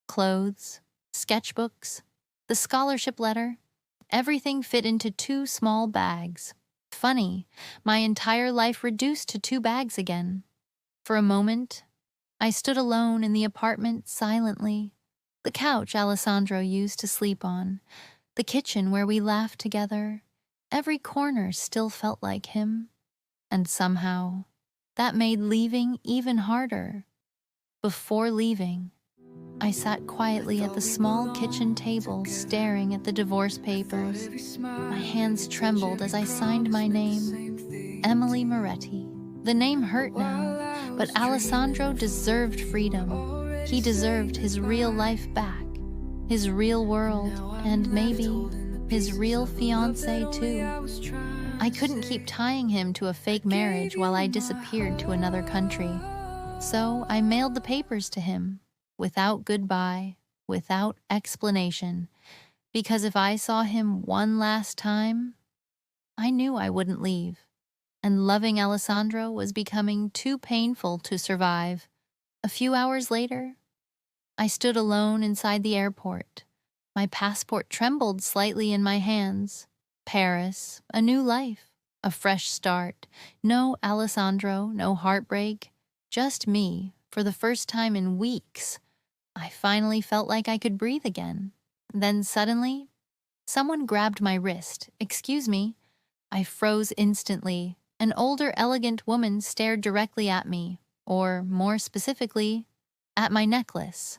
Clothes, sketchbooks, the scholarship letter, everything fit into 2 small bags. Funny, my entire life reduced to 2 bags again. For a moment, I stood alone in the apartment silently. The couch Alessandro used to sleep on, the kitchen where we laughed together, every corner still felt like him. And somehow, that made leaving even harder. Before leaving, I sat quietly at the small kitchen table staring at the divorce papers. My hands trembled as I signed my name, Emily Moretti. The name hurt now, but Alessandro deserved freedom. He deserved his real life back, his real world, and maybe his real fiancé too. I couldn't keep tying him to a fake marriage while I disappeared to another country. So I mailed the papers to him, without goodbye, without explanation, because if I saw him one last time, I knew I wouldn't leave, and loving Alessandro was becoming too painful to survive. A few hours later, I stood alone inside the airport. My passport trembled slightly in my hands. Paris, a new life, a fresh start. No Alessandro, no heartbreak, just me, for the first time in weeks. I finally felt like I could breathe again. Then suddenly, someone grabbed my wrist. "Excuse me." I froze instantly. An older, elegant woman stared directly at me, or more specifically, at my necklace.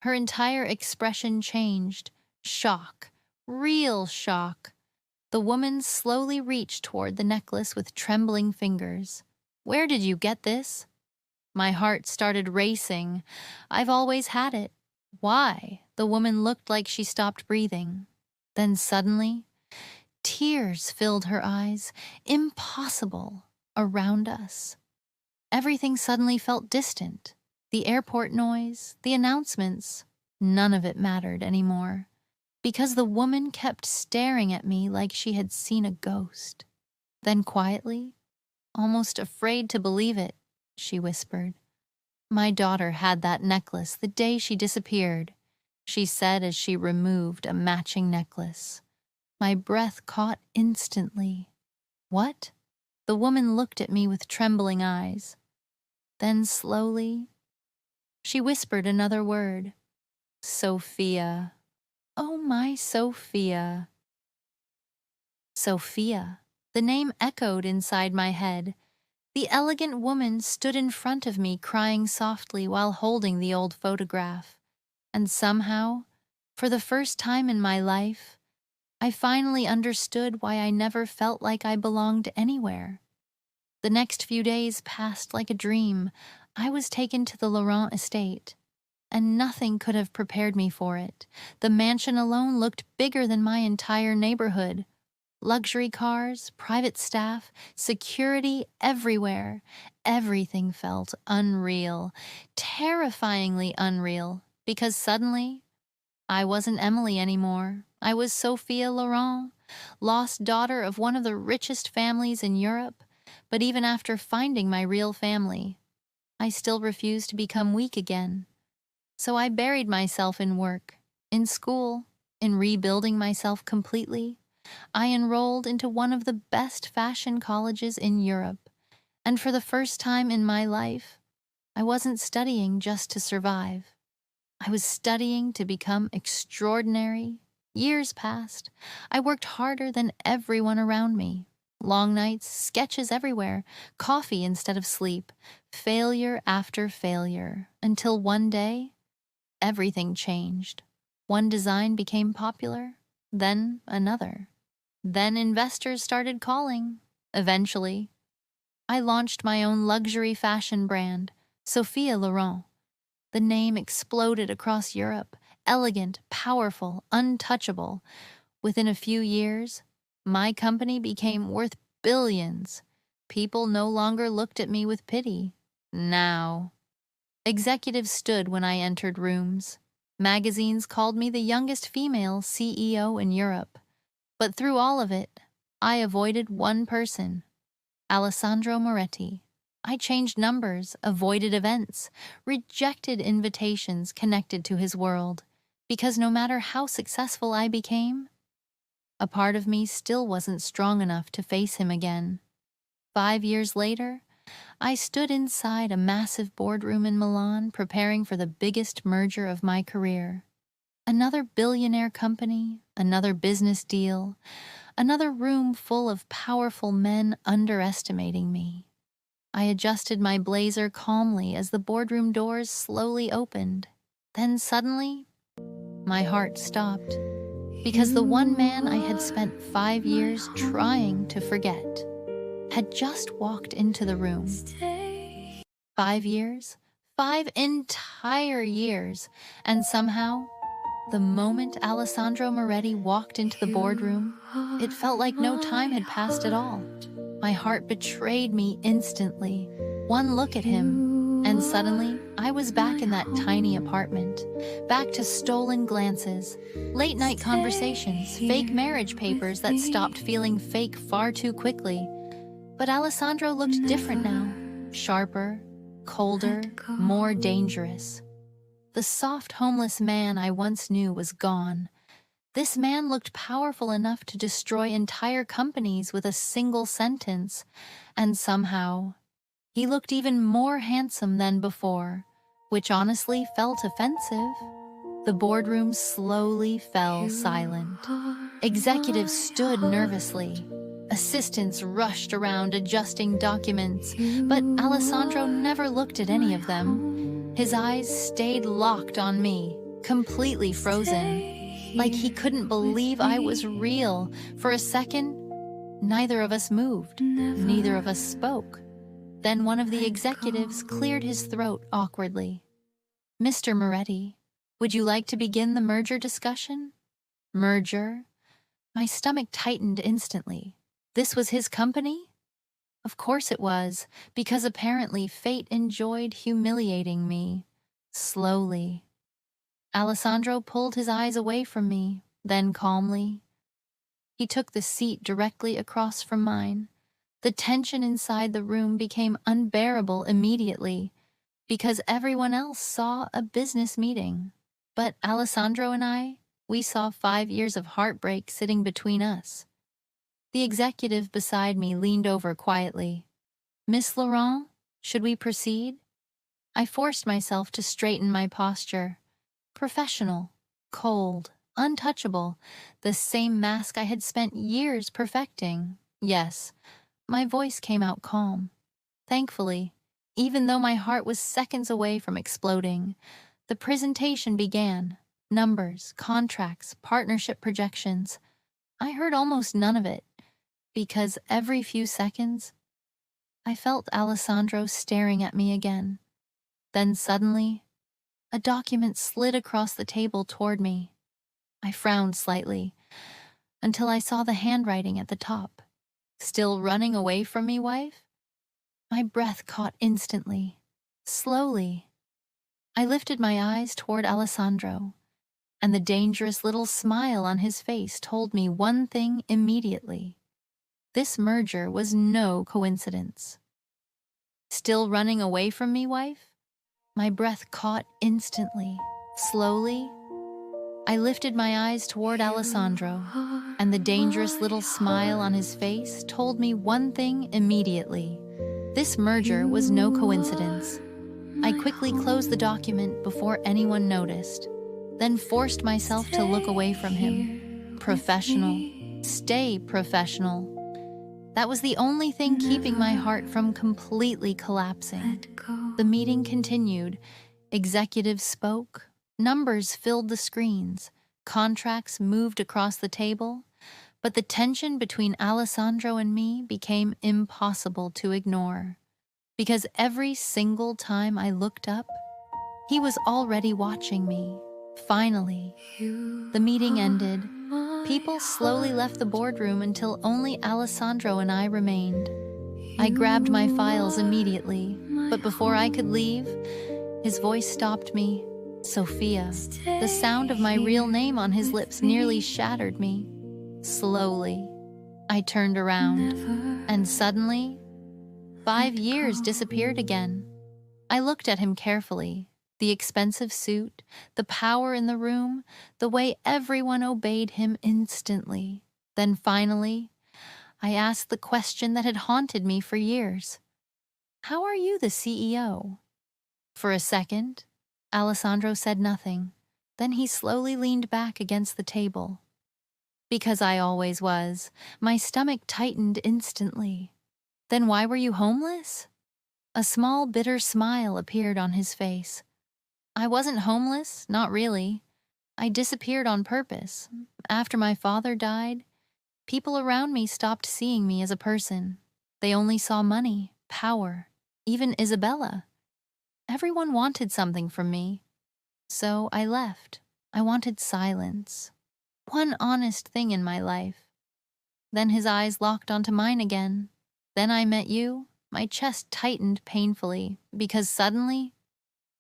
Her entire expression changed. Shock. Real shock. The woman slowly reached toward the necklace with trembling fingers. "Where did you get this?" My heart started racing. "I've always had it." "Why?" The woman looked like she stopped breathing. Then suddenly, tears filled her eyes. Impossible. Around us, everything suddenly felt distant. The airport noise, the announcements, none of it mattered anymore, because the woman kept staring at me like she had seen a ghost. Then quietly, almost afraid to believe it, she whispered, "My daughter had that necklace the day she disappeared," she said as she removed a matching necklace. My breath caught instantly. "What?" The woman looked at me with trembling eyes. Then slowly, she whispered another word. "Sophia. Oh, my Sophia." Sophia. The name echoed inside my head. The elegant woman stood in front of me crying softly while holding the old photograph. And somehow, for the first time in my life, I finally understood why I never felt like I belonged anywhere. The next few days passed like a dream. I was taken to the Laurent estate, and nothing could have prepared me for it. The mansion alone looked bigger than my entire neighborhood. Luxury cars, private staff, security everywhere. Everything felt unreal, terrifyingly unreal, because suddenly I wasn't Emily anymore. I was Sophia Laurent, lost daughter of one of the richest families in Europe. But even after finding my real family, I still refused to become weak again. So I buried myself in work, in school, in rebuilding myself completely. I enrolled into one of the best fashion colleges in Europe, and for the first time in my life, I wasn't studying just to survive. I was studying to become extraordinary. Years passed. I worked harder than everyone around me. Long nights, sketches everywhere, coffee instead of sleep, failure after failure, until one day, everything changed. One design became popular, then another. Then investors started calling. Eventually, I launched my own luxury fashion brand, Sophia Laurent. The name exploded across Europe, elegant, powerful, untouchable. Within a few years, my company became worth billions. People no longer looked at me with pity. Now, executives stood when I entered rooms. Magazines called me the youngest female CEO in Europe. But through all of it, I avoided one person, Alessandro Moretti. I changed numbers, avoided events, rejected invitations connected to his world, because no matter how successful I became, a part of me still wasn't strong enough to face him again. 5 years later, I stood inside a massive boardroom in Milan preparing for the biggest merger of my career. Another billionaire company, another business deal, another room full of powerful men underestimating me. I adjusted my blazer calmly as the boardroom doors slowly opened. Then suddenly, my heart stopped, because the one man I had spent 5 years trying to forget had just walked into the room. 5 years? 5 entire years. And somehow, the moment Alessandro Moretti walked into the boardroom, it felt like no time had passed at all. My heart betrayed me instantly. One look at him, and suddenly I was back in that tiny apartment, back to stolen glances, late-night conversations, fake marriage papers that stopped feeling fake far too quickly. But Alessandro looked different now, sharper, colder, more dangerous. The soft, homeless man I once knew was gone. This man looked powerful enough to destroy entire companies with a single sentence, and somehow, he looked even more handsome than before, which honestly felt offensive. The boardroom slowly fell silent. Executives stood nervously. Assistants rushed around adjusting documents, but Alessandro never looked at any of them. His eyes stayed locked on me, completely frozen. like he couldn't believe I was real. For a second, neither of us moved, neither of us spoke. Then one of the executives cleared his throat awkwardly. "Mr. Moretti, would you like to begin the merger discussion?" Merger? My stomach tightened instantly. This was his company? Of course it was, because apparently fate enjoyed humiliating me. Slowly. Alessandro pulled his eyes away from me, then calmly. He took the seat directly across from mine. The tension inside the room became unbearable immediately, because everyone else saw a business meeting. But Alessandro and I, we saw 5 years of heartbreak sitting between us. The executive beside me leaned over quietly. "Miss Laurent, should we proceed?" I forced myself to straighten my posture. Professional, cold, untouchable, the same mask I had spent years perfecting. Yes, my voice came out calm. Thankfully, even though my heart was seconds away from exploding, the presentation began. Numbers, contracts, partnership projections. I heard almost none of it, because every few seconds, I felt Alessandro staring at me again. Then suddenly, a document slid across the table toward me. I frowned slightly, until I saw the handwriting at the top. "Still running away from me, wife?" My breath caught instantly. Slowly, I lifted my eyes toward Alessandro, and the dangerous little smile on his face told me one thing immediately. This merger was no coincidence. "Still running away from me, wife?" My breath caught instantly. Slowly, I lifted my eyes toward Alessandro, and the dangerous little smile on his face told me one thing immediately. This merger was no coincidence. I quickly closed the document before anyone noticed, then forced myself to look away from him. Professional. Stay professional. That was the only thing keeping my heart from completely collapsing. The meeting continued. Executives spoke. Numbers filled the screens. Contracts moved across the table. But the tension between Alessandro and me became impossible to ignore. Because every single time I looked up, he was already watching me. Finally, the meeting ended. People slowly left the boardroom until only Alessandro and I remained. I grabbed my files immediately, but before I could leave, his voice stopped me. "Sophia." The sound of my real name on his lips nearly shattered me. Slowly, I turned around, and suddenly, 5 years disappeared again. I looked at him carefully. The expensive suit, the power in the room, the way everyone obeyed him instantly. Then finally, I asked the question that had haunted me for years. "How are you the CEO?" For a second, Alessandro said nothing. Then he slowly leaned back against the table. "Because I always was." My stomach tightened instantly. "Then why were you homeless?" A small, bitter smile appeared on his face. "I wasn't homeless, not really. I disappeared on purpose. After my father died, people around me stopped seeing me as a person. They only saw money, power, even Isabella. Everyone wanted something from me. So I left. I wanted silence. One honest thing in my life." Then his eyes locked onto mine again. "Then I met you." My chest tightened painfully, because suddenly,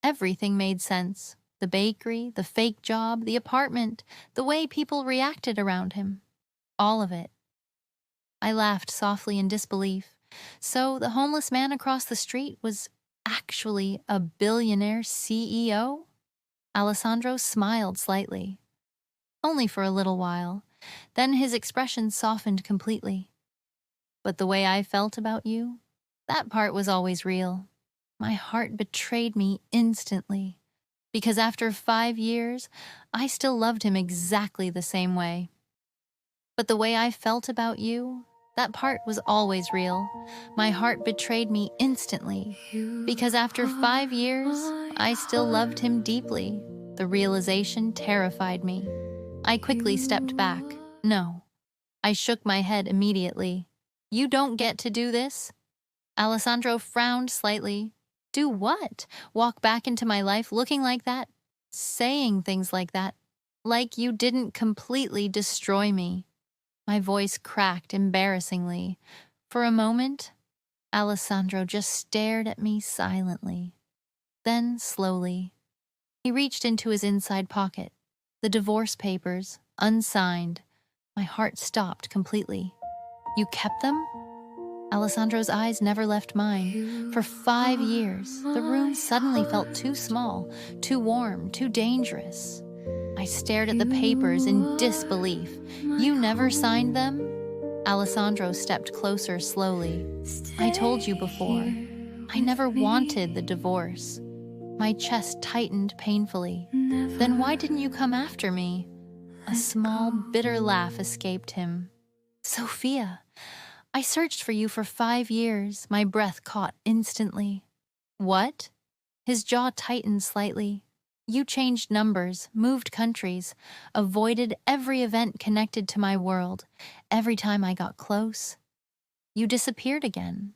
everything made sense. The bakery, the fake job, the apartment, the way people reacted around him. All of it. I laughed softly in disbelief. So the homeless man across the street was actually a billionaire CEO? Alessandro smiled slightly. Only for a little while. Then his expression softened completely. "But the way I felt about you, that part was always real. My heart betrayed me instantly. Because after 5 years, I still loved him exactly the same way. But the way I felt about you, that part was always real. My heart betrayed me instantly. Because after 5 years, I still loved him deeply. The realization terrified me. I quickly stepped back. No. I shook my head immediately. You don't get to do this? Alessandro frowned slightly. Do what? Walk back into my life looking like that? Saying things like that? Like you didn't completely destroy me. My voice cracked embarrassingly. For a moment, Alessandro just stared at me silently. Then, slowly, he reached into his inside pocket. The divorce papers, unsigned. My heart stopped completely. You kept them? Alessandro's eyes never left mine. For 5 years, the room suddenly felt too small, too warm, too dangerous. I stared at the papers in disbelief. You never signed them? Alessandro stepped closer slowly. I told you before. I never wanted the divorce. My chest tightened painfully. Then why didn't you come after me? A small, bitter laugh escaped him. Sophia, I searched for you for 5 years. My breath caught instantly. What? His jaw tightened slightly. You changed numbers, moved countries, avoided every event connected to my world. Every time I got close, you disappeared again.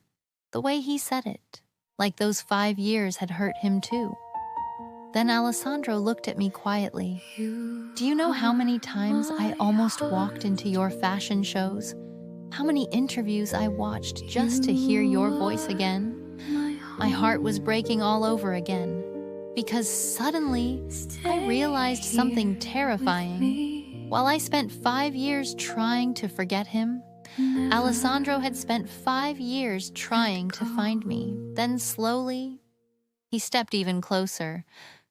The way he said it, like those 5 years had hurt him too. Then Alessandro looked at me quietly. Do you know how many times I almost walked into your fashion shows? How many interviews I watched just to hear your voice again? My heart was breaking all over again, because suddenly I realized something terrifying. While I spent 5 years trying to forget him, Alessandro had spent 5 years trying to find me. Then slowly, he stepped even closer,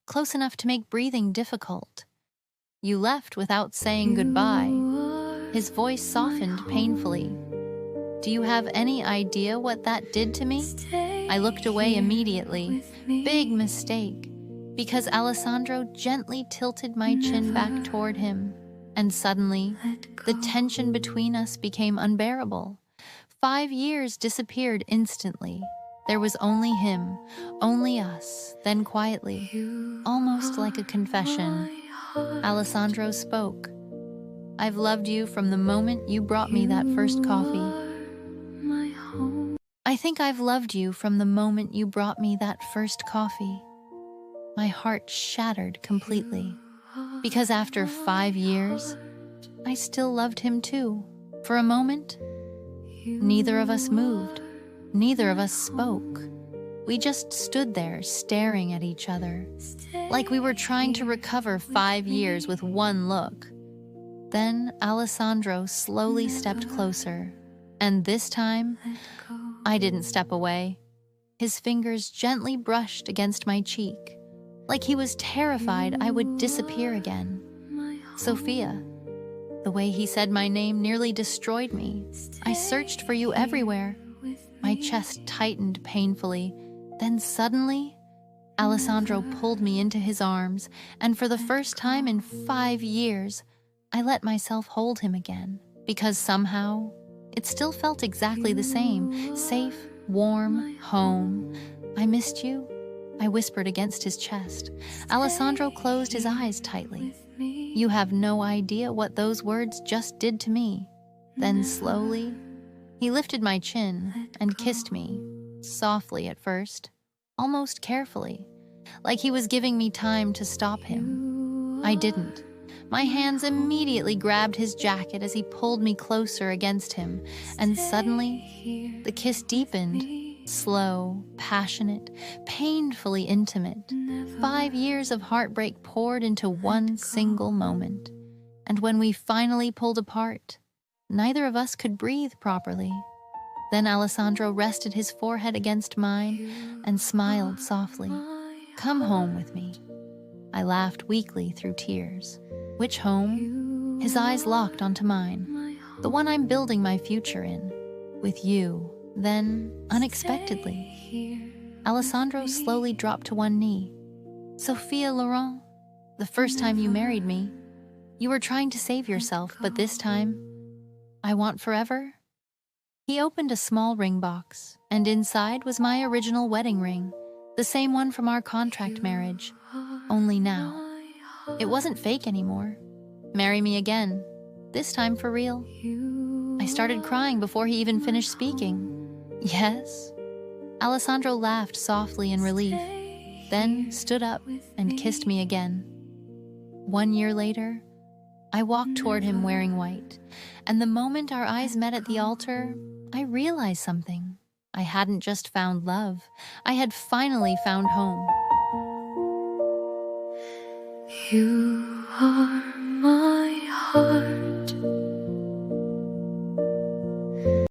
close enough to make breathing difficult. You left without saying goodbye. His voice softened painfully. Do you have any idea what that did to me? I looked away immediately. Big mistake. Because Alessandro gently tilted my chin back toward him. And suddenly, the tension between us became unbearable. 5 years disappeared instantly. There was only him, only us. Then quietly, almost like a confession, Alessandro spoke. I've loved you from the moment you brought me that first coffee. I think I've loved you from the moment you brought me that first coffee. My heart shattered completely. Because after 5 years, I still loved him too. For a moment, neither of us moved. Neither of us spoke. We just stood there staring at each other, like we were trying to recover 5 years with one look. Then Alessandro slowly stepped closer, and this time, I didn't step away. His fingers gently brushed against my cheek, like he was terrified I would disappear again. Sophia. The way he said my name nearly destroyed me. I searched for you everywhere. My chest tightened painfully. Then suddenly, Alessandro pulled me into his arms, and for the first time in 5 years, I let myself hold him again, because somehow, it still felt exactly the same, safe, warm, home. I missed you, I whispered against his chest. Alessandro closed his eyes tightly. You have no idea what those words just did to me. Then slowly, he lifted my chin and kissed me, softly at first, almost carefully, like he was giving me time to stop him. I didn't. My hands immediately grabbed his jacket as he pulled me closer against him, and suddenly, the kiss deepened, slow, passionate, painfully intimate. 5 years of heartbreak poured into one single moment. And when we finally pulled apart, neither of us could breathe properly. Then Alessandro rested his forehead against mine and smiled softly. Come home with me. I laughed weakly through tears. Which home? His eyes locked onto mine. The one I'm building my future in. With you. Then, unexpectedly, Alessandro slowly dropped to one knee. Sophia Laurent, the first time you married me, you were trying to save yourself, but this time, I want forever? He opened a small ring box, and inside was my original wedding ring, the same one from our contract marriage, only now. It wasn't fake anymore. Marry me again, this time for real. I started crying before he even finished speaking. Yes. Alessandro laughed softly in relief, then stood up and kissed me again. 1 year later, I walked toward him wearing white, and the moment our eyes met at the altar, I realized something. I hadn't just found love, I had finally found home. You are